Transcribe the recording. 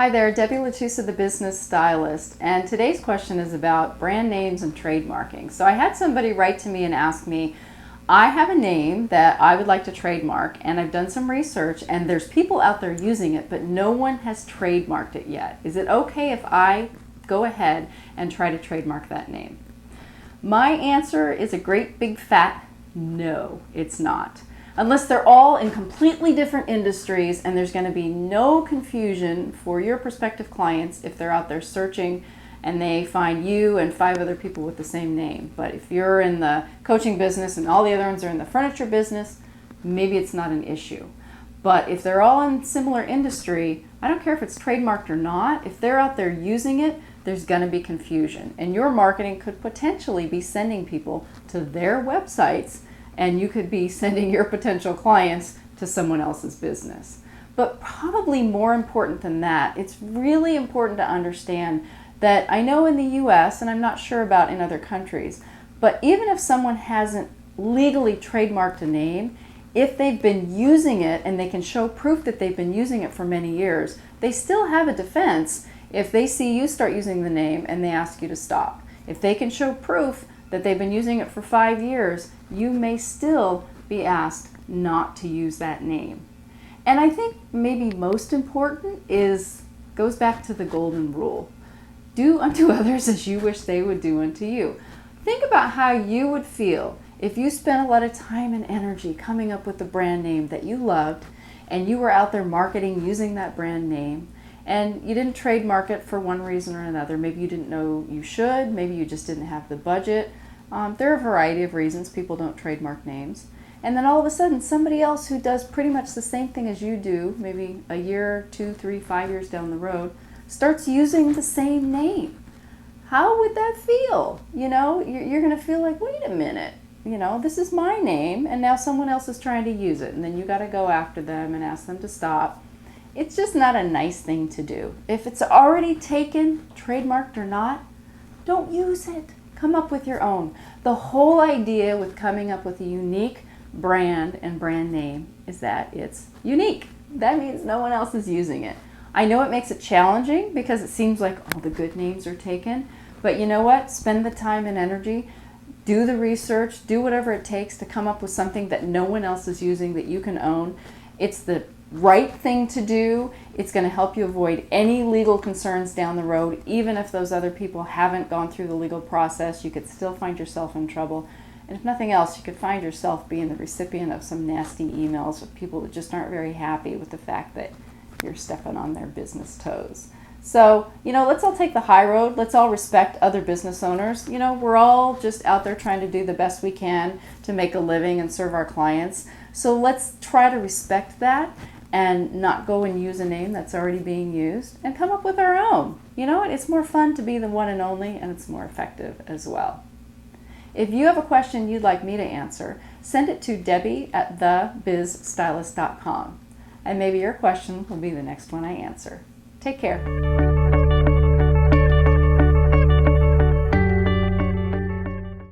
Hi there, Debbie LaChusa, the business stylist, and today's question is about brand names and trademarking. So I had somebody write to me and ask me, I have a name that I would like to trademark, and I've done some research and there's people out there using it, but no one has trademarked it yet. Is it okay if I go ahead and try to trademark that name? My answer is a great big fat no, it's not. Unless they're all in completely different industries and there's going to be no confusion for your prospective clients if they're out there searching and they find you and 5 other people with the same name. But if you're in the coaching business and all the other ones are in the furniture business, maybe it's not an issue. But if they're all in similar industry, I don't care if it's trademarked or not, if they're out there using it, there's going to be confusion. And your marketing could potentially be sending people to their websites, and you could be sending your potential clients to someone else's business. But probably more important than that, it's really important to understand that I know in the US, and I'm not sure about in other countries, but even if someone hasn't legally trademarked a name, if they've been using it and they can show proof that they've been using it for many years, they still have a defense if they see you start using the name and they ask you to stop. If they can show proof that they've been using it for 5 years, you may still be asked not to use that name. And I think maybe most important goes back to the golden rule. Do unto others as you wish they would do unto you. Think about how you would feel if you spent a lot of time and energy coming up with a brand name that you loved and you were out there marketing using that brand name and you didn't trademark it for one reason or another. Maybe you didn't know you should, maybe you just didn't have the budget. There are a variety of reasons people don't trademark names. And then all of a sudden, somebody else who does pretty much the same thing as you do, maybe a year, 2, 3, 5 years down the road, starts using the same name. How would that feel? You know, you're going to feel like, wait a minute, you know, this is my name, and now someone else is trying to use it. And then you got to go after them and ask them to stop. It's just not a nice thing to do. If it's already taken, trademarked or not, don't use it. Come up with your own. The whole idea with coming up with a unique brand and brand name is that it's unique. That means no one else is using it. I know it makes it challenging because it seems like all the good names are taken, but you know what? Spend the time and energy, do the research, do whatever it takes to come up with something that no one else is using that you can own. It's the right thing to do. It's going to help you avoid any legal concerns down the road. Even if those other people haven't gone through the legal process, you could still find yourself in trouble. And if nothing else, you could find yourself being the recipient of some nasty emails with people that just aren't very happy with the fact that you're stepping on their business toes. So, you know, let's all take the high road. Let's all respect other business owners. You know, we're all just out there trying to do the best we can to make a living and serve our clients. So let's try to respect that and not go and use a name that's already being used and come up with our own. You know what? It's more fun to be the one and only, and it's more effective as well. If you have a question you'd like me to answer, send it to Debbie@thebizstylist.com, and maybe your question will be the next one I answer. Take care.